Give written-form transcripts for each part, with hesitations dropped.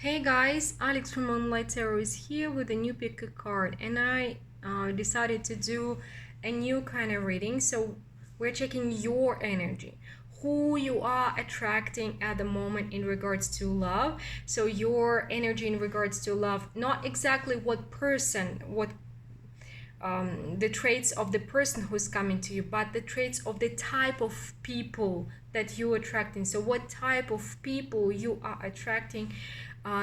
Hey guys, Alex from Moonlight Tarot is here with a new pick a card, and I decided to do a new kind of reading. So we're checking your energy, who you are attracting at the moment in regards to love. So your energy in regards to love, not exactly what person, what the traits of the person who's coming to you, but the traits of the type of people that you're attracting. So what type of people you are attracting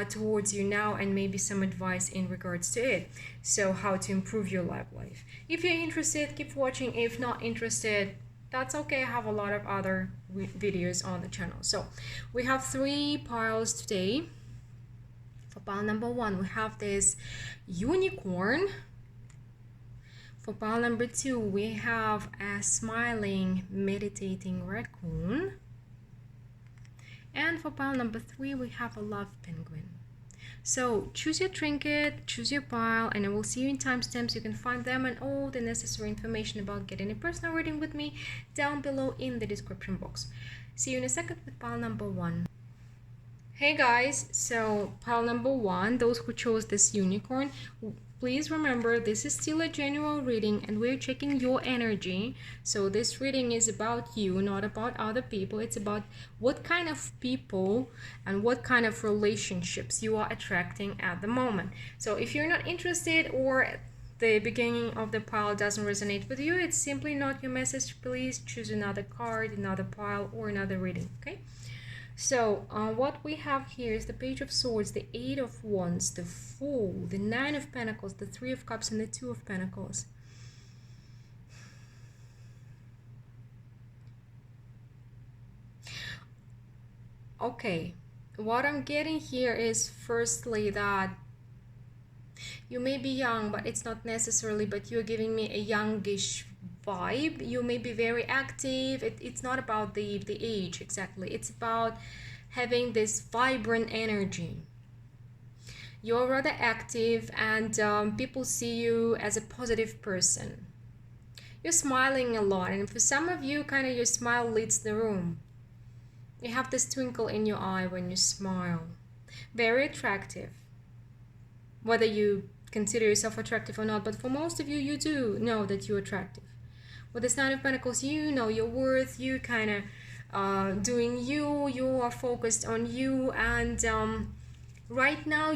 towards you now, and maybe some advice in regards to it. So how to improve your love life. If you're interested, keep watching. If not interested, that's okay. I have a lot of other videos on the channel. So we have 3 piles today. For pile number 1, we have this unicorn. For pile number 2, we have a smiling, meditating raccoon. And for pile number 3, we have a love penguin. So choose your trinket, choose your pile, and I will see you in timestamps. You can find them and all the necessary information about getting a personal reading with me down below in the description box. See you in a second with pile number 1. Hey guys, so pile number 1, those who chose this unicorn, please remember this is still a general reading and we're checking your energy. So this reading is about you, not about other people. It's about what kind of people and what kind of relationships you are attracting at the moment. So if you're not interested or the beginning of the pile doesn't resonate with you, it's simply not your message. Please choose another card, another pile, or another reading, okay? So what we have here is the Page of Swords, the 8 of Wands, the Fool, the 9 of Pentacles, the 3 of Cups, and the 2 of Pentacles. Okay, what I'm getting here is firstly that you may be young, but it's not necessarily, but you're giving me a youngish vibe. You may be very active. It's not about the age exactly. It's about having this vibrant energy. You're rather active, and people see you as a positive person. You're smiling a lot, and for some of you, kind of your smile leads the room. You have this twinkle in your eye when you smile. Very attractive. Whether you consider yourself attractive or not, but for most of you, you do know that you're attractive. With this 9 of Pentacles, you know your worth, you kind of doing you are focused on you, and right now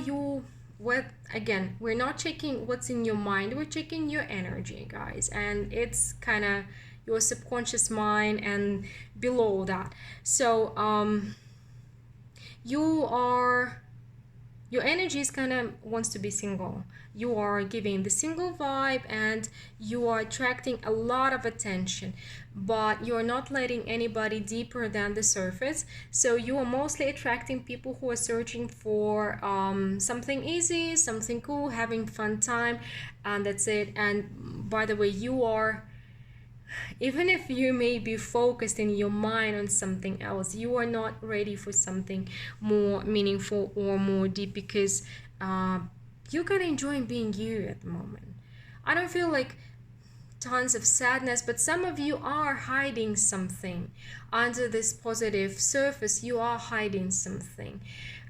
again, we're not checking what's in your mind, we're checking your energy, guys, and it's kind of your subconscious mind and below that. So your energy is kind of wants to be single. You are giving the single vibe and you are attracting a lot of attention, but you're not letting anybody deeper than the surface. So you are mostly attracting people who are searching for something easy, something cool, having fun time, and that's it. And by the way, you are, even if you may be focused in your mind on something else, you are not ready for something more meaningful or more deep, because you're kind of enjoying being you at the moment. I don't feel like tons of sadness, but some of you are hiding something under this positive surface. You are hiding something,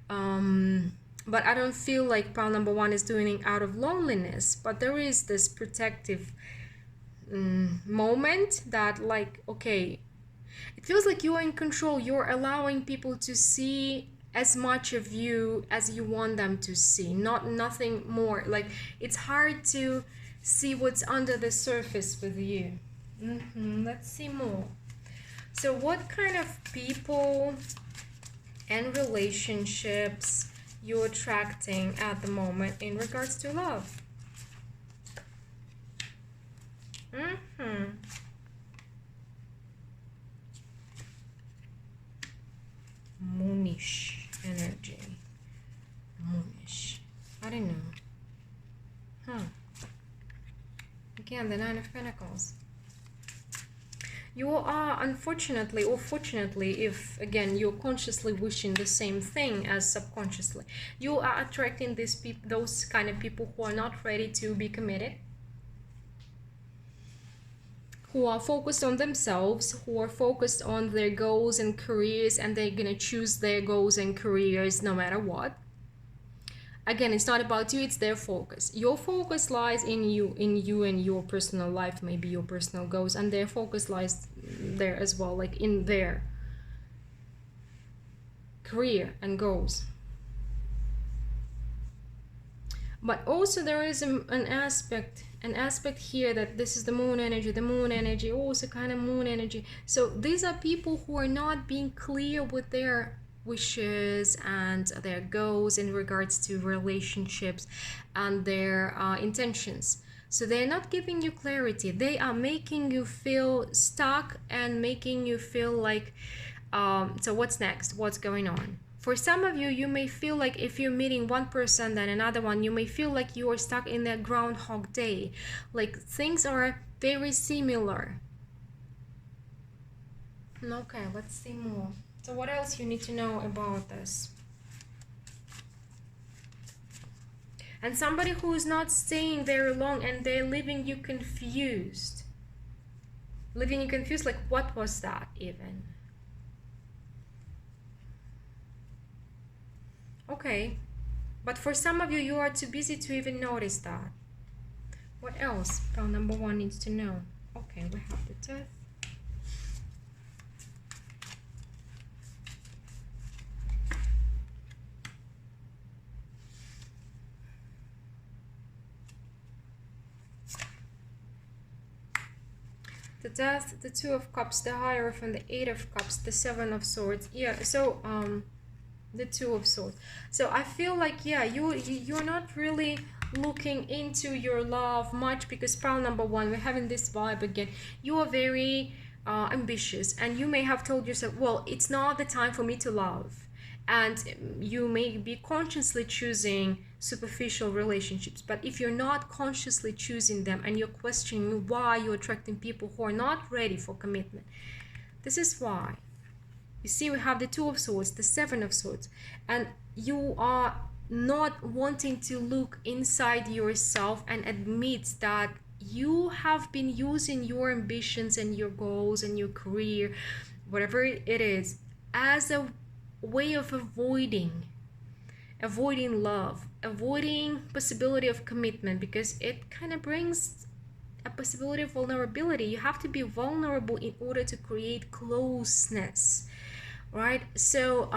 but I don't feel like pile number 1 is doing it out of loneliness, but there is this protective moment that, like, okay, it feels like you are in control. You're allowing people to see as much of you as you want them to see, nothing more. Like, it's hard to see what's under the surface with you. Let's see more. So what kind of people and relationships you're attracting at the moment in regards to love? Moonish energy. Moonish. I don't know. Again, the 9 of Pentacles. You are, unfortunately or fortunately, if again you're consciously wishing the same thing as subconsciously, you are attracting those kind of people who are not ready to be committed, who are focused on themselves, who are focused on their goals and careers, and they're gonna choose their goals and careers no matter what. Again, it's not about you, it's their focus. Your focus lies in you and your personal life, maybe your personal goals, and their focus lies there as well, like in their career and goals. But also there is an aspect here that this is the moon energy, also kind of moon energy. So these are people who are not being clear with their wishes and their goals in regards to relationships and their intentions. So they're not giving you clarity. They are making you feel stuck and making you feel like, so what's next? What's going on? For some of you, you may feel like if you're meeting one person then another one, you may feel like you are stuck in that Groundhog Day. Like things are very similar. Okay, let's see more. So what else you need to know about this? And somebody who is not staying very long and they're leaving you confused. Leaving you confused, like what was that even? Okay, but for some of you, you are too busy to even notice that. What else pile number one needs to know? Okay, we have the Death. The Death, the Two of Cups, the Hierophant, the Eight of Cups, the Seven of Swords. Yeah, so the Two of Swords. So I feel like, yeah, you're not really looking into your love much, because pile number one, we're having this vibe again. You are very ambitious, and you may have told yourself, well, it's not the time for me to love. And you may be consciously choosing superficial relationships, but if you're not consciously choosing them and you're questioning why you're attracting people who are not ready for commitment, this is why. You see, we have the Two of Swords, the Seven of Swords, and you are not wanting to look inside yourself and admit that you have been using your ambitions and your goals and your career, whatever it is, as a way of avoiding love, avoiding possibility of commitment, because it kind of brings a possibility of vulnerability. You have to be vulnerable in order to create closeness, right? So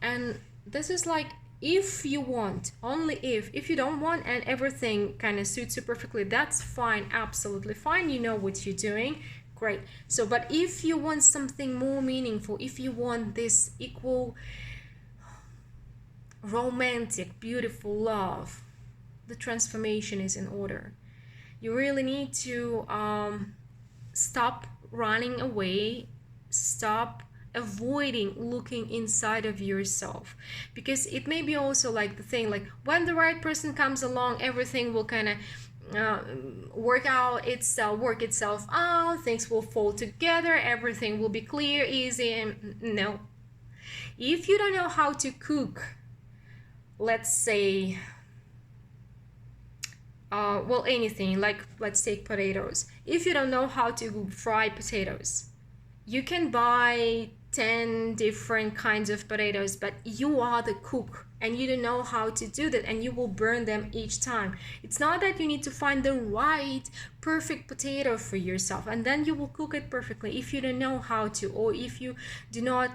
and this is like, if you want, only if you don't want and everything kind of suits you perfectly, that's fine, absolutely fine, you know what you're doing, great. So but if you want something more meaningful, if you want this equal romantic beautiful love, the transformation is in order. You really need to stop running away, stop avoiding looking inside of yourself, because it may be also like the thing, like when the right person comes along, everything will kind of work itself out, things will fall together, everything will be clear, easy. And no, if you don't know how to cook, let's say well, anything, like let's take potatoes. If you don't know how to fry potatoes, you can buy 10 different kinds of potatoes, but you are the cook and you don't know how to do that, and you will burn them each time. It's not that you need to find the right perfect potato for yourself and then you will cook it perfectly. If you don't know how to, or if you do not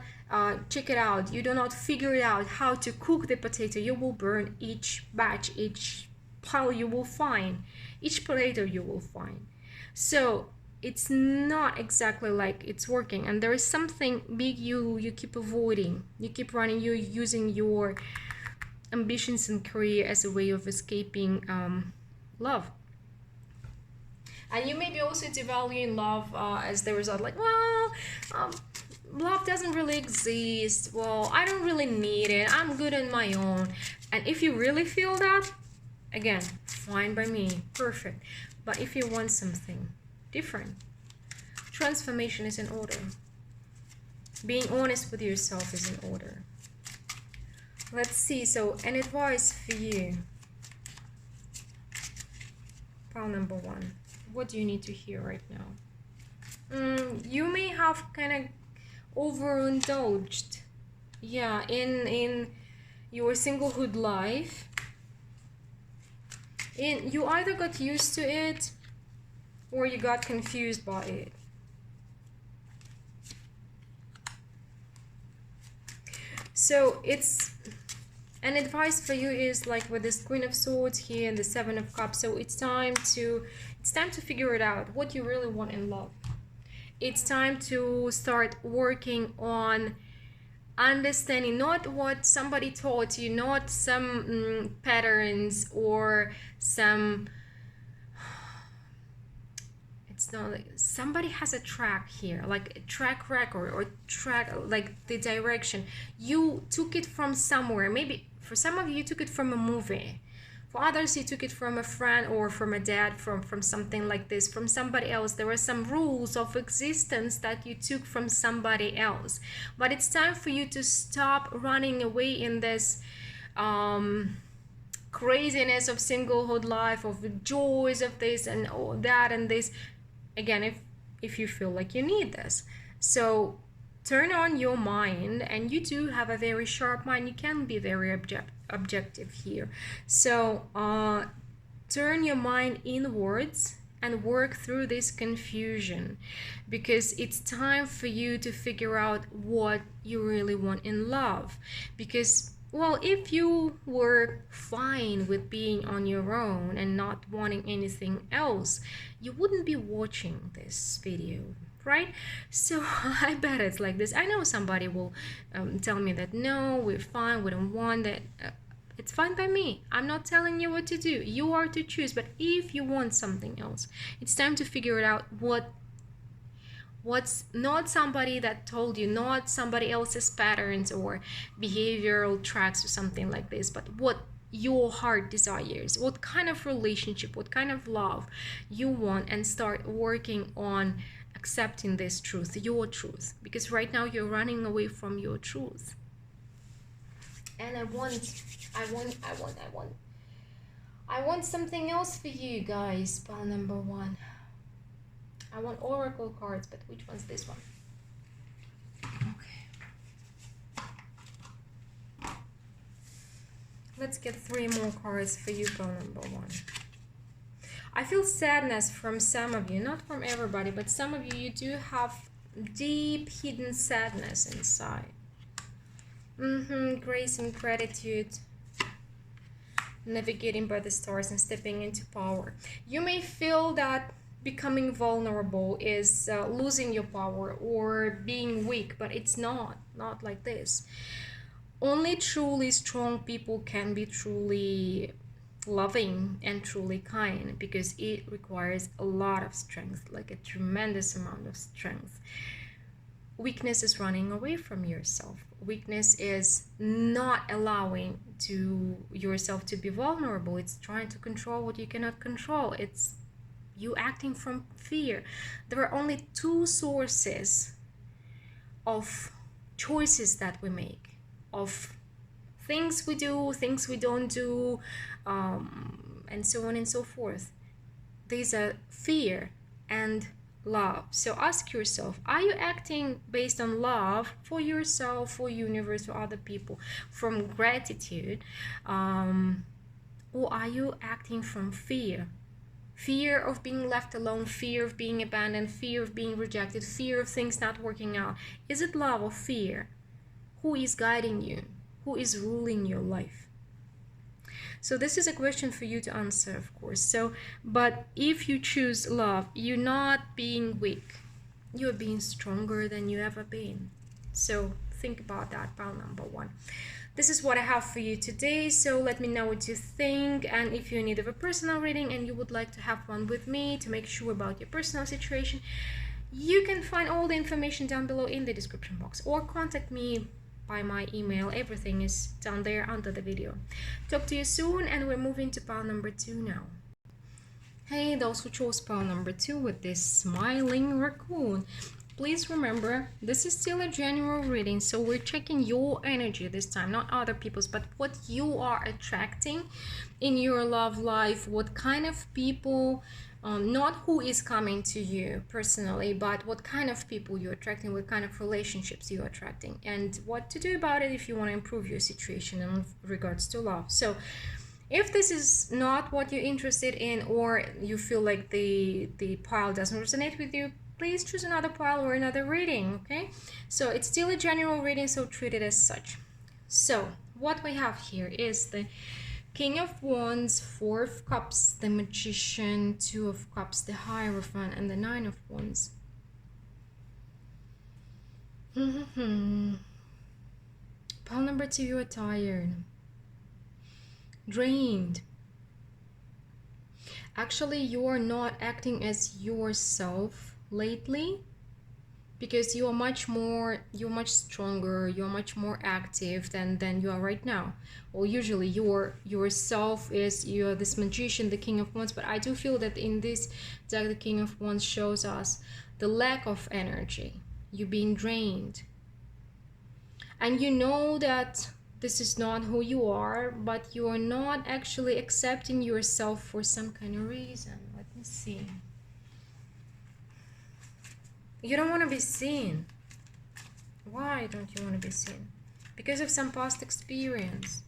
check it out, you do not figure it out how to cook the potato, you will burn each batch, each pile you will find, each potato you will find. So it's not exactly like it's working, and there is something big you keep avoiding, you keep running, you're using your ambitions and career as a way of escaping love. And you may be also devaluing love as the result, like, well, love doesn't really exist, well, I don't really need it, I'm good on my own. And if you really feel that, again, fine by me, perfect. But if you want something different, transformation is in order. Being honest with yourself is in order. Let's see, so an advice for you. Pile number one. What do you need to hear right now? You may have kind of overindulged, yeah, in your singlehood life. And you either got used to it or you got confused by it. So it's an advice for you is like with this Queen of Swords here and the Seven of Cups. So it's time to figure it out what you really want in love. It's time to start working on understanding not what somebody taught you, not some patterns or some, it's not like somebody has a track here, like a track record or track, like the direction. You took it from somewhere. Maybe for some of you, you took it from a movie. For others, you took it from a friend or from a dad, from something like this, from somebody else. There were some rules of existence that you took from somebody else. But it's time for you to stop running away in this craziness of singlehood life, of the joys of this and all that and this. Again, if you feel like you need this. So turn on your mind, and you do have a very sharp mind. You can be very objective here. So turn your mind inwards and work through this confusion, because it's time for you to figure out what you really want in love. Because, well, if you were fine with being on your own and not wanting anything else, you wouldn't be watching this video, right? So I bet it's like this. I know somebody will tell me that no, we're fine, we don't want that. It's fine by me. I'm not telling you what to do. You are to choose. But if you want something else, it's time to figure it out. What's not somebody that told you, not somebody else's patterns or behavioral tracks or something like this, but what your heart desires, what kind of relationship, what kind of love you want, and start working on accepting this truth, your truth, because right now you're running away from your truth. And I want something else for you guys. Pile number 1. I want oracle cards, but which one's this one? Okay. Let's get 3 more cards for you, pile number 1. I feel sadness from some of you, not from everybody, but some of you do have deep hidden sadness inside. Grace and gratitude, navigating by the stars and stepping into power. You may feel that becoming vulnerable is losing your power or being weak, but it's not like this. Only truly strong people can be truly loving and truly kind, because it requires a lot of strength, like a tremendous amount of strength. Weakness is running away from yourself. Weakness is not allowing to yourself to be vulnerable. It's trying to control what you cannot control. It's you acting from fear. There are only 2 sources of choices that we make, of things we do, things we don't do, and so on and so forth. These are fear and love. So ask yourself, are you acting based on love for yourself, for universe, for other people, from gratitude, or are you acting from fear? Fear of being left alone, fear of being abandoned, fear of being rejected, fear of things not working out. Is it love or fear? Who is guiding you? Who is ruling your life? So this is a question for you to answer, of course. So, but if you choose love, you're not being weak. You're being stronger than you ever been. So think about that, pile number 1. This is what I have for you today. So let me know what you think. And if you're in need of a personal reading and you would like to have one with me to make sure about your personal situation, you can find all the information down below in the description box, or contact me by my email. Everything is down there under the video. Talk to you soon, and we're moving to pile number 2 now. Hey, those who chose pile number 2 with this smiling raccoon, please remember, this is still a general reading, so we're checking your energy this time, not other people's, but what you are attracting in your love life, what kind of people, not who is coming to you personally, but what kind of people you're attracting, what kind of relationships you're attracting, and what to do about it if you want to improve your situation in regards to love. So If this is not what you're interested in, or you feel like the pile doesn't resonate with you, please choose another pile or another reading, okay? So it's still a general reading, so treat it as such. So what we have here is the King of Wands, Four of Cups, the Magician, Two of Cups, the Hierophant, and the Nine of Wands. Pile number 2, you are tired, drained. Actually, you are not acting as yourself lately, because you're much stronger, you're much more active than you are right now. Well, usually yourself is, you're this Magician, the King of Wands, but I do feel that in this deck the King of Wands shows us the lack of energy, you being drained, and you know that this is not who you are, but you are not actually accepting yourself for some kind of reason. Let me see. You don't want to be seen. Why don't you want to be seen? Because of some past experience.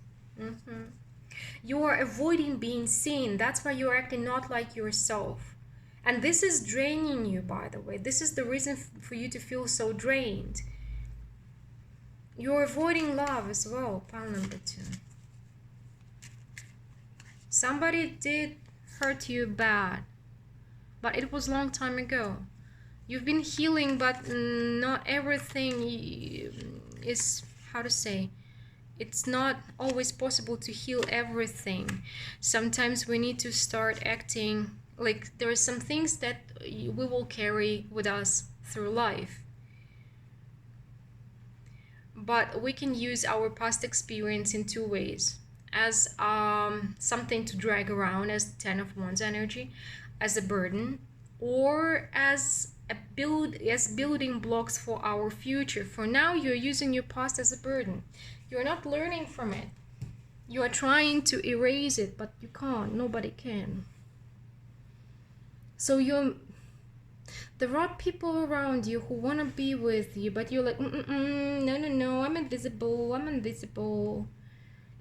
You are avoiding being seen. That's why you're acting not like yourself. And this is draining you, by the way. This is the reason for you to feel so drained. You're avoiding love as well, pile number 2. Somebody did hurt you bad, but it was a long time ago. You've been healing, but not everything is, how to say, it's not always possible to heal everything. Sometimes we need to start acting like there are some things that we will carry with us through life. But we can use our past experience in 2 ways. As something to drag around, as 10 of Wands energy, as a burden, or as building blocks for our future. For now, you're using your past as a burden. You're not learning from it. You are trying to erase it, but you can't. Nobody can. So there are people around you who want to be with you, but you're like, no, I'm invisible.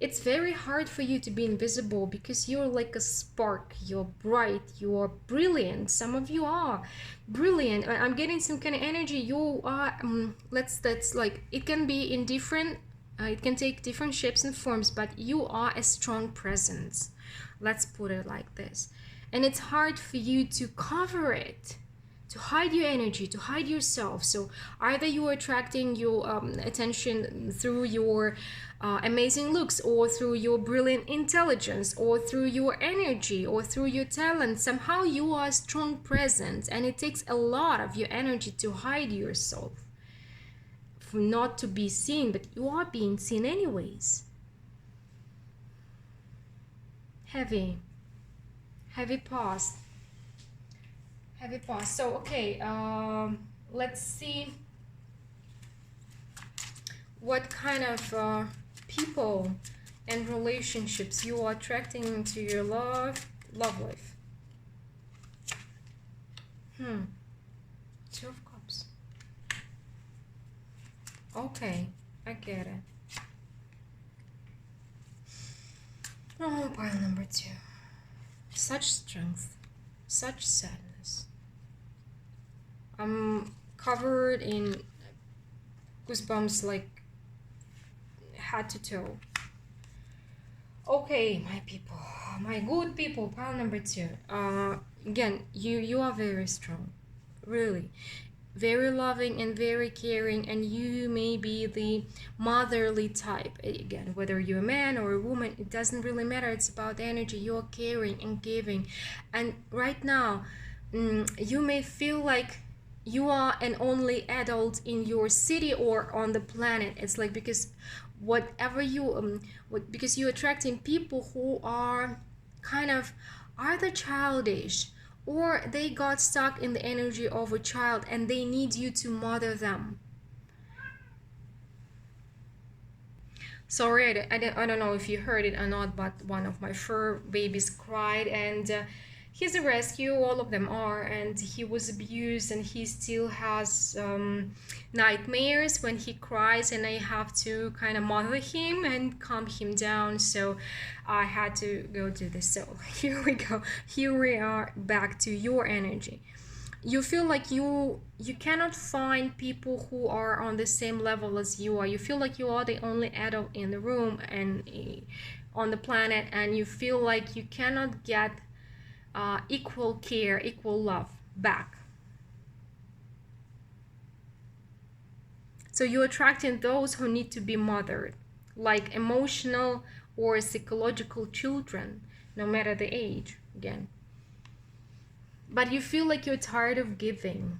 It's very hard for you to be invisible because you're like a spark. You're bright. You're brilliant. Some of you are brilliant. I'm getting some kind of energy. You are. That's like, it can be in different. It can take different shapes and forms, but you are a strong presence. Let's put it like this. And it's hard for you to cover it, to hide your energy, to hide yourself. So either you are attracting your attention through your amazing looks, or through your brilliant intelligence, or through your energy, or through your talent. Somehow you are a strong presence, and it takes a lot of your energy to hide yourself, for not to be seen, but you are being seen anyways. Heavy past. So okay, let's see what kind of people and relationships you are attracting into your love life. 2 of Cups. Okay, I get it. Oh, pile number 2. Such strength, such sadness. I'm covered in goosebumps, like head to toe. Okay, my people, my good people, pile number 2. Again, you are very strong, really, very loving and very caring, and you may be the motherly type. Again, whether you're a man or a woman, it doesn't really matter. It's about energy. You're caring and giving, and right now you may feel like you are an only adult in your city or on the planet. It's like, because whatever you because you're attracting people who are kind of either childish, or they got stuck in the energy of a child and they need you to mother them. Sorry, I don't know if you heard it or not, but one of my fur babies cried, and he's a rescue, all of them are, and he was abused, and he still has nightmares when he cries, and I have to kind of mother him and calm him down. So I had to go do this. So here we go. Here we are back to your energy. You feel like you cannot find people who are on the same level as you are. You feel like you are the only adult in the room and on the planet, and you feel like you cannot get equal care, equal love back. So you're attracting those who need to be mothered, like emotional or psychological children, no matter the age, again. But you feel like you're tired of giving.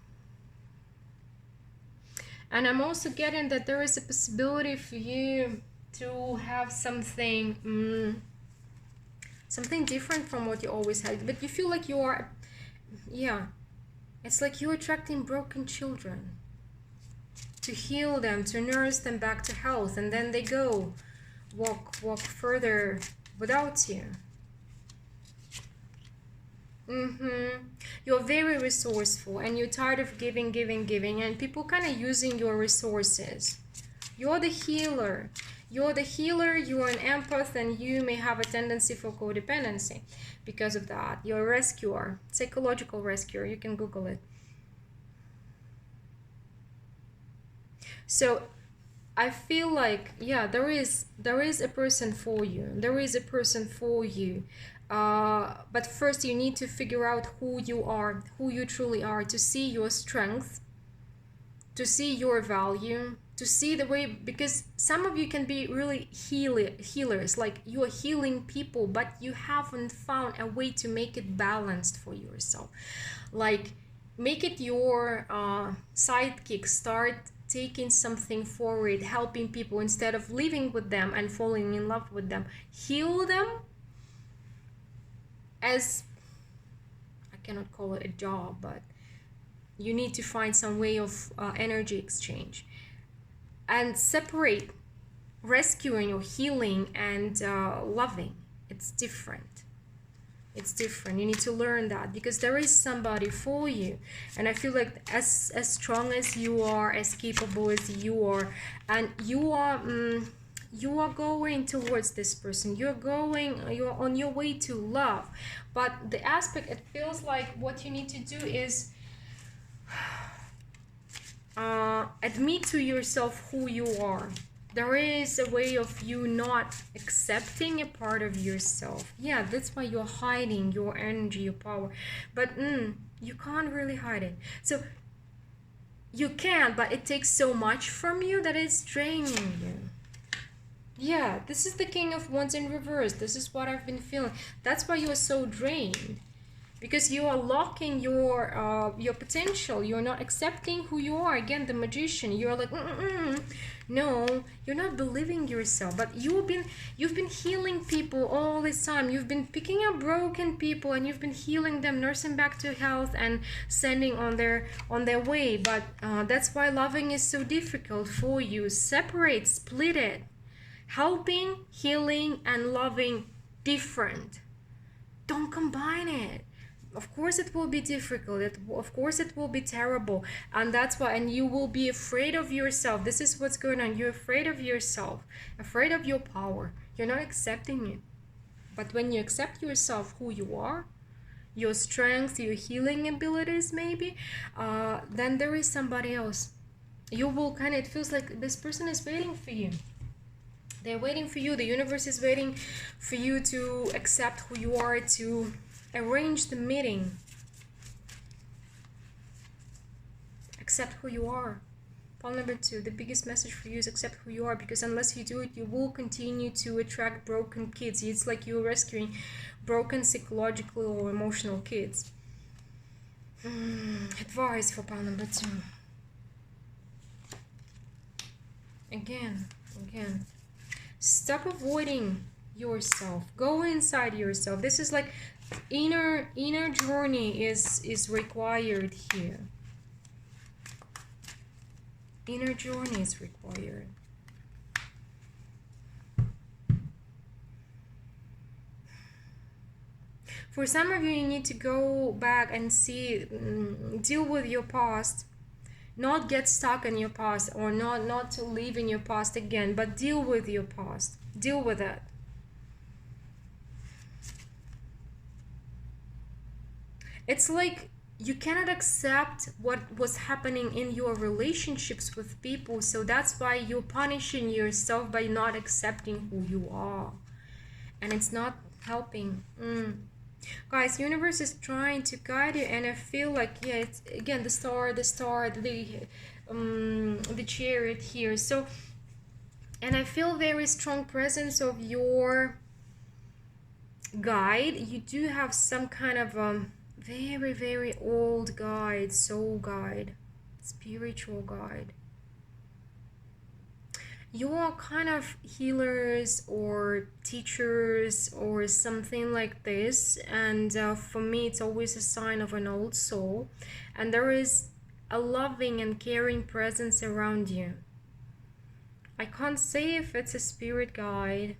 And I'm also getting that there is a possibility for you to have something something different from what you always had. But you feel like you are, yeah, it's like you're attracting broken children to heal them, to nurse them back to health, and then they go walk further without you. You're very resourceful, and you're tired of giving, and people kind of using your resources. You're the healer. You're the healer, you're an empath, and you may have a tendency for codependency because of that. You're a rescuer, psychological rescuer. You can Google it. So I feel like, yeah, there is a person for you. There is a person for you. But first you need to figure out who you are, who you truly are, to see your strength, to see your value, to see the way, because some of you can be really healers, like you are healing people, but you haven't found a way to make it balanced for yourself. Like, make it your sidekick. Start taking something forward, helping people instead of living with them and falling in love with them. Heal them as, I cannot call it a job, but you need to find some way of energy exchange, and separate rescuing or healing and loving. It's different. It's different. You need to learn that, because there is somebody for you. And I feel like as strong as you are, as capable as you are, and you are going towards this person. You're on your way to love. But the aspect, it feels like what you need to do is admit to yourself who you are. There is a way of you not accepting a part of yourself. Yeah, that's why you're hiding your energy, your power. But you can't really hide it. So you can, but it takes so much from you that it's draining you. Yeah, this is the King of Wands in reverse. This is what I've been feeling. That's why you're so drained. Because you are locking your potential. You're not accepting who you are. Again, the Magician. You're like, no, you're not believing yourself. But you've been healing people all this time. You've been picking up broken people, and you've been healing them, nursing back to health, and sending on their way. But that's why loving is so difficult for you. Separate, split it. Helping, healing, and loving, different. Don't combine it. Of course it will be difficult. Of course it will be terrible. And that's why, and you will be afraid of yourself. This is what's going on. You're afraid of yourself, afraid of your power. You're not accepting it. But when you accept yourself, who you are, your strengths, your healing abilities maybe, then there is somebody else. You will it feels like this person is waiting for you. They're waiting for you. The universe is waiting for you to accept who you are, to arrange the meeting. Accept who you are. Pile number 2, the biggest message for you is accept who you are, because unless you do it, you will continue to attract broken kids. It's like you're rescuing broken psychological or emotional kids. Advice for pile number 2. Again. Stop avoiding yourself. Go inside yourself. This is like inner journey is required here. Inner journey is required. For some of you, you need to go back and see, deal with your past, not get stuck in your past, or not to live in your past again, but deal with your past, deal with it. It's like you cannot accept what was happening in your relationships with people, so that's why you're punishing yourself by not accepting who you are, and it's not helping. Guys, universe is trying to guide you, and I feel like, yeah, it's again the star, the chariot here. So, and I feel very strong presence of your guide. You do have some kind of very, very old guide, soul guide, spiritual guide. You are kind of healers or teachers or something like this, and for me it's always a sign of an old soul, and there is a loving and caring presence around you. I can't say if it's a spirit guide,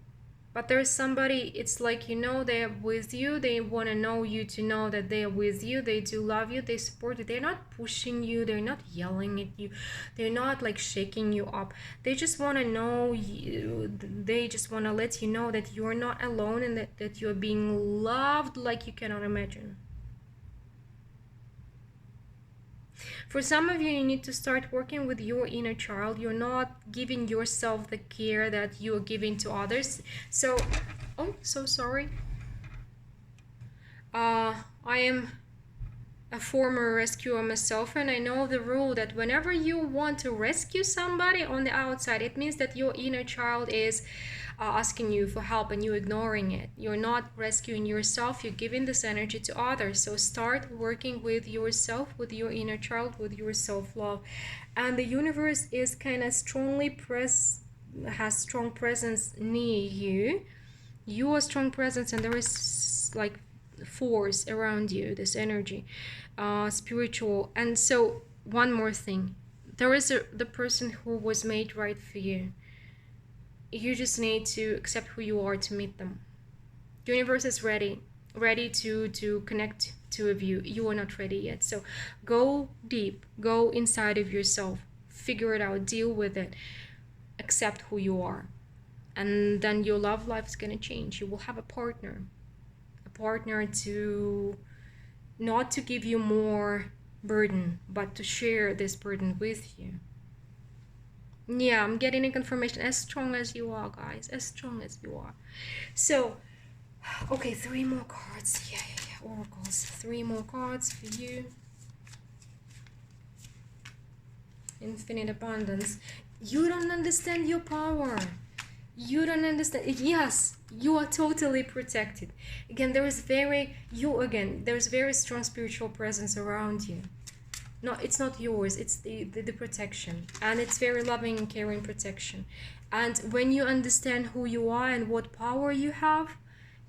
but there's somebody, it's like, you know, they're with you, they want to know you to know that they're with you, they do love you, they support you, they're not pushing you, they're not yelling at you, they're not like shaking you up, they just want to know you, they just want to let you know that you're not alone, and that you're being loved like you cannot imagine. For some of you, you need to start working with your inner child. You're not giving yourself the care that you're giving to others. So, oh, so sorry. I am a former rescuer myself, and I know the rule that whenever you want to rescue somebody on the outside, it means that your inner child is asking you for help and you're ignoring it. You're not rescuing yourself, you're giving this energy to others. So start working with yourself, with your inner child, with your self-love. And the universe is kind of has strong presence near you. You are strong presence, and there is like force around you, this energy, spiritual. And so one more thing, there is the person who was made right for you. You just need to accept who you are to meet them. The universe is ready to connect two of you. You are not ready yet. So go deep, go inside of yourself, figure it out, deal with it, accept who you are, and then your love life is going to change. You will have a partner to not to give you more burden, but to share this burden with you. Yeah, I'm getting a confirmation. As strong as you are, guys, as strong as you are. So okay, 3 more cards. Yeah, oracles, 3 more cards for you. Infinite abundance. You don't understand your power. You don't understand. Yes, you are totally protected. Again, there's very strong spiritual presence around you. No, it's not yours, it's the protection, and it's very loving and caring protection. And when you understand who you are and what power you have,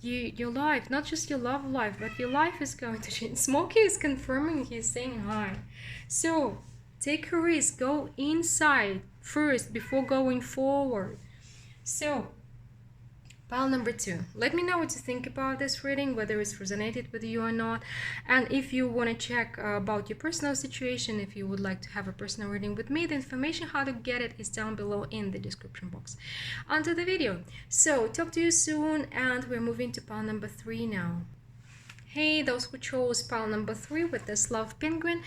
your life, not just your love life, but your life is going to change. Smokey is confirming, he's saying hi. So take a risk, go inside first before going forward. So pile number 2, let me know what you think about this reading, whether it's resonated with you or not. And if you want to check about your personal situation, if you would like to have a personal reading with me, the information how to get it is down below in the description box under the video. So talk to you soon, and we're moving to pile number 3 now. Hey, those who chose pile number 3 with this love penguin,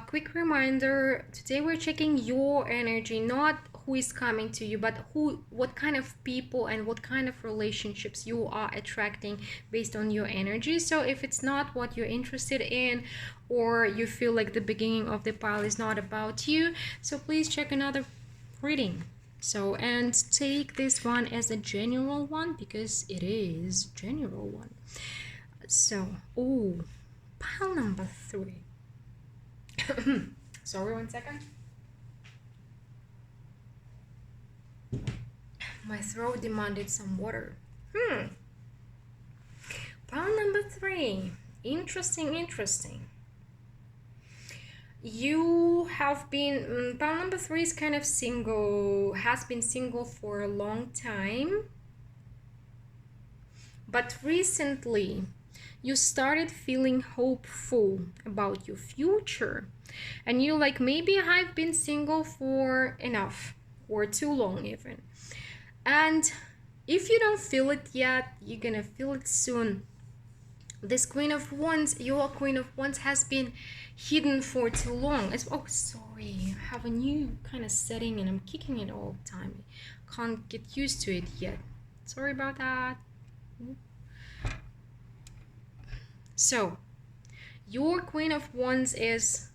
quick reminder, today we're checking your energy, not who is coming to you, but what kind of people and what kind of relationships you are attracting based on your energy. So if it's not what you're interested in, or you feel like the beginning of the pile is not about you, so please check another reading. So, and take this one as a general one, because it is general one. So, pile number 3. Sorry, 1 second. My throat demanded some water. Pile number 3. Interesting. You have been, pile number 3 is kind of single, has been single for a long time. But recently, you started feeling hopeful about your future. And you're like, maybe I've been single for enough or too long even. And if you don't feel it yet, you're gonna feel it soon. This Queen of Wands, your Queen of Wands, has been hidden for too long. Oh, sorry, I have a new kind of setting and I'm kicking it all the time. Can't get used to it yet. Sorry about that. So, your Queen of Wands has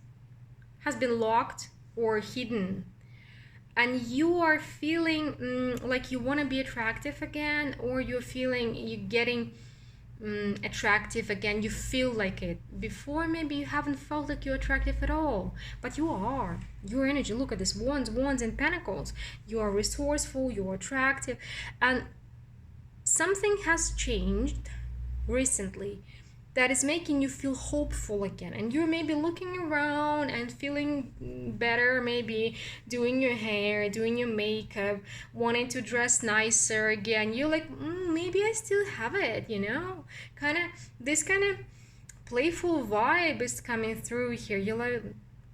been locked or hidden, and you are feeling like you want to be attractive again, or you're feeling you're getting attractive again. You feel like it. Before, maybe you haven't felt like you're attractive at all, but you are. Your energy, look at this, wands and pentacles. You are resourceful, you're attractive, and something has changed recently that is making you feel hopeful again, and you're maybe looking around and feeling better, maybe doing your hair, doing your makeup, wanting to dress nicer again. You're like, maybe I still have it, kind of this kind of playful vibe is coming through here. You're like,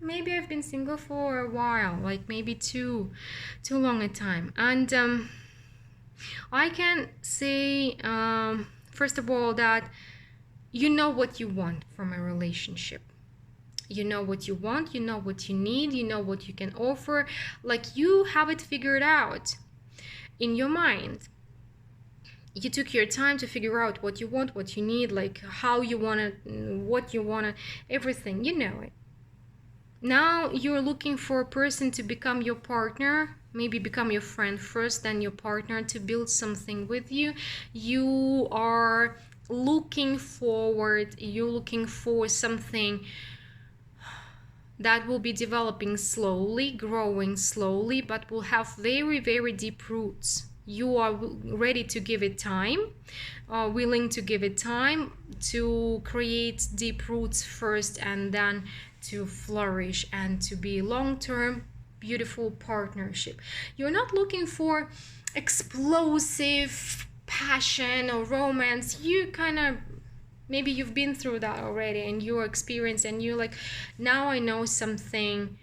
maybe I've been single for a while, like maybe too long a time. And I can say, first of all, that you know what you want from a relationship. You know what you want, you know what you need, you know what you can offer. Like, you have it figured out in your mind. You took your time to figure out what you want, what you need, like how you want it, what you want it, everything. You know it. Now you're looking for a person to become your partner, maybe become your friend first, then your partner, to build something with you. You are looking forward, you're looking for something that will be developing slowly, growing slowly, but will have very, very deep roots. You are ready to give it time, willing to give it time to create deep roots first, and then to flourish and to be long-term, beautiful partnership. You're not looking for explosive passion or romance. You kind of, maybe you've been through that already and you're experienced, and you're like, now I know something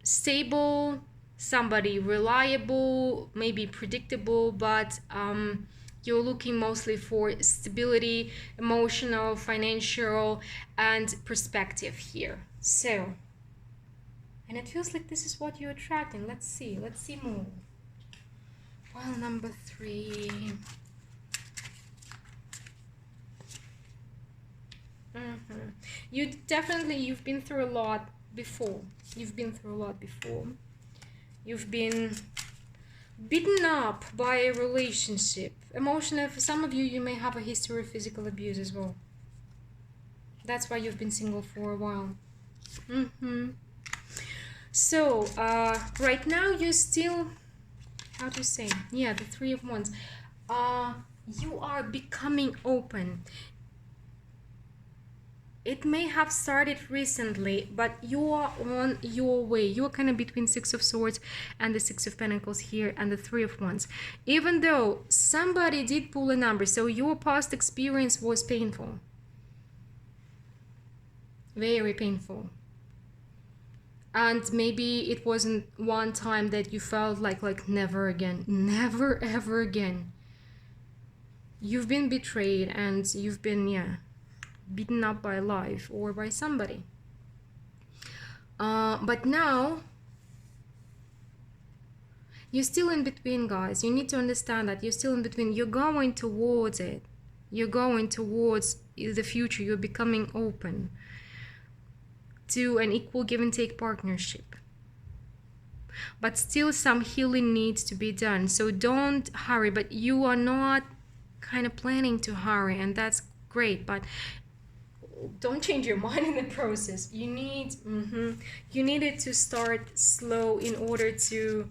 stable, somebody reliable, maybe predictable, but you're looking mostly for stability, emotional, financial, and perspective here. So, and it feels like this is what you're attracting. Let's see more. Well, number 3. You've been through a lot before. You've been beaten up by a relationship. Emotional. For some of you, you may have a history of physical abuse as well. That's why you've been single for a while. So, right now you're still, how to say, the 3 of Wands. You are becoming open. It may have started recently, but you are on your way. You're kind of between 6 of Swords and the 6 of Pentacles here and the 3 of Wands. Even though somebody did pull a number, so your past experience was painful. Very painful. And maybe it wasn't one time that you felt like never again. Never ever again. You've been betrayed and you've been, beaten up by life or by somebody. But now you're still in between, guys. You need to understand that you're still in between. You're going towards it. You're going towards the future. You're becoming open to an equal give and take partnership. But still some healing needs to be done. So don't hurry. But you are not kind of planning to hurry, and that's great. But don't change your mind in the process. You needed to start slow in order to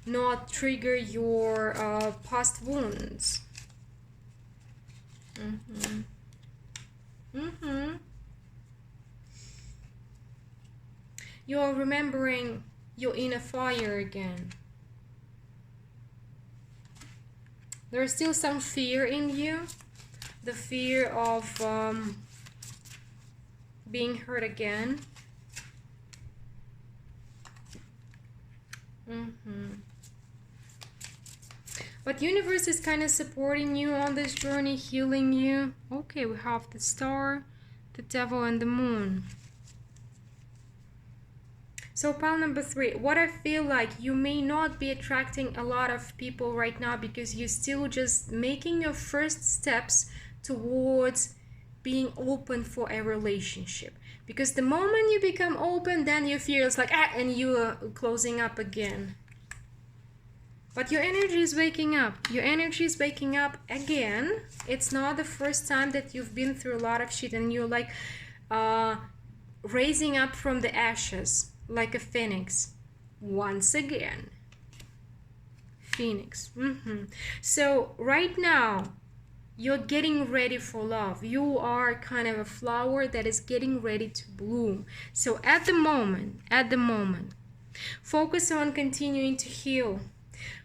not trigger your past wounds. You're remembering your inner fire again. There's still some fear in you. The fear of being hurt again. But universe is kind of supporting you on this journey, healing you. Okay, we have the star, the devil, and the moon. So pile number 3, what I feel like, you may not be attracting a lot of people right now because you're still just making your first steps towards being open for a relationship. Because the moment you become open, then you feel it's like, and you are closing up again. But your energy is waking up. Your energy is waking up again. It's not the first time that you've been through a lot of shit and you're like raising up from the ashes like a phoenix once again. Phoenix. So right now, you're getting ready for love. You are kind of a flower that is getting ready to bloom. So at the moment, focus on continuing to heal.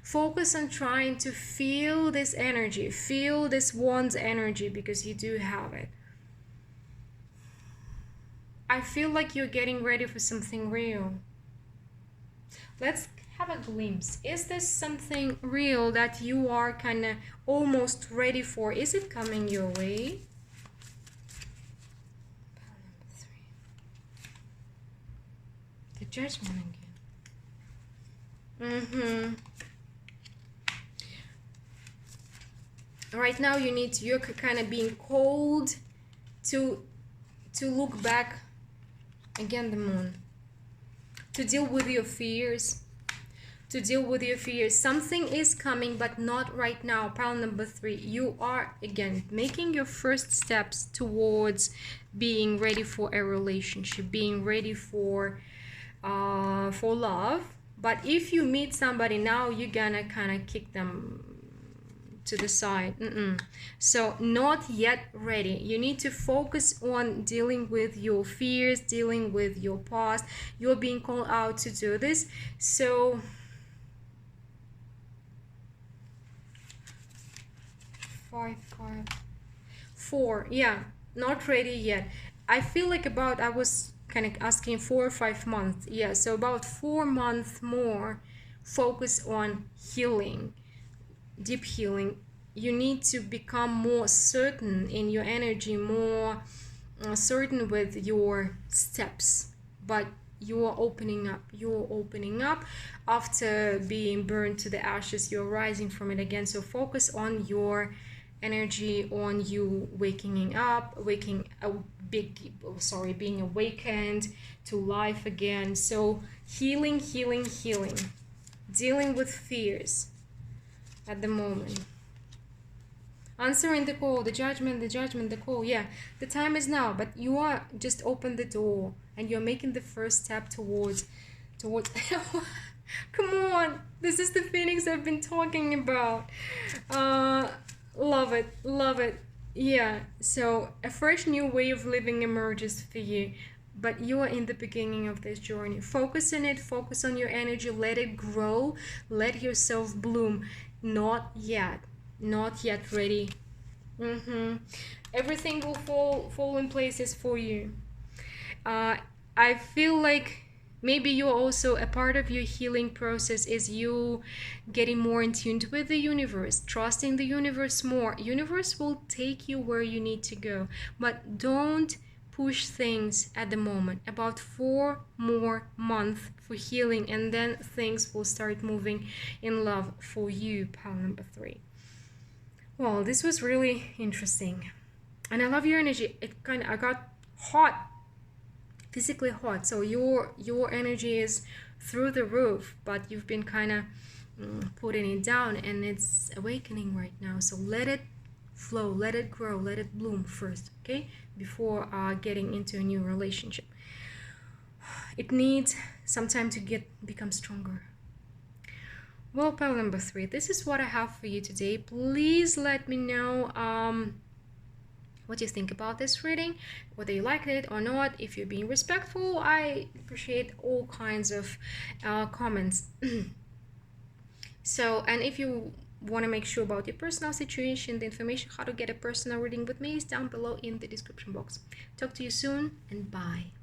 Focus on trying to feel this energy, feel this one's energy, because you do have it. I feel like you're getting ready for something real. Let's have a glimpse. Is this something real that you are kind of almost ready for? Is it coming your way? The Judgment again. Right now you're kind of being called to look back. Again, the moon. To deal with your fears. Something is coming, but not right now. Pile number 3. You are, again, making your first steps towards being ready for a relationship, being ready for love. But if you meet somebody now, you're gonna kind of kick them to the side. So not yet ready. You need to focus on dealing with your fears, dealing with your past. You're being called out to do this. So 4, yeah, not ready yet. I feel like I was kind of asking 4 or 5 months. Yeah, so about 4 months more. Focus on healing, deep healing. You need to become more certain in your energy, more certain with your steps. But you're opening up after being burned to the ashes. You're rising from it again. So focus on your energy, on you being awakened to life again. So healing, dealing with fears at the moment. Answering the call, the judgment, the call. Yeah, the time is now, but you are just open the door and you're making the first step towards come on, this is the Phoenix I've been talking about. Love it. Yeah, so a fresh new way of living emerges for you, but you are in the beginning of this journey. Focus on it, focus on your energy, let it grow, let yourself bloom. Not yet ready. Everything will fall in places for you. I feel like maybe you're also a part of your healing process is you getting more in tune with the universe, trusting the universe more. Universe will take you where you need to go, but don't push things at the moment. About 4 more months for healing, and then things will start moving in love for you. Pile number 3. Well, this was really interesting, and I love your energy. I got hot, physically hot. So your energy is through the roof, but you've been kind of putting it down, and it's awakening right now. So let it flow, let it grow, let it bloom first, okay, before getting into a new relationship. It needs some time to become stronger. Well, pile number 3, this is what I have for you today. Please let me know what you think about this reading, whether you liked it or not. If you're being respectful, I appreciate all kinds of comments. So, and if you want to make sure about your personal situation, the information how to get a personal reading with me is down below in the description box. Talk to you soon, and bye.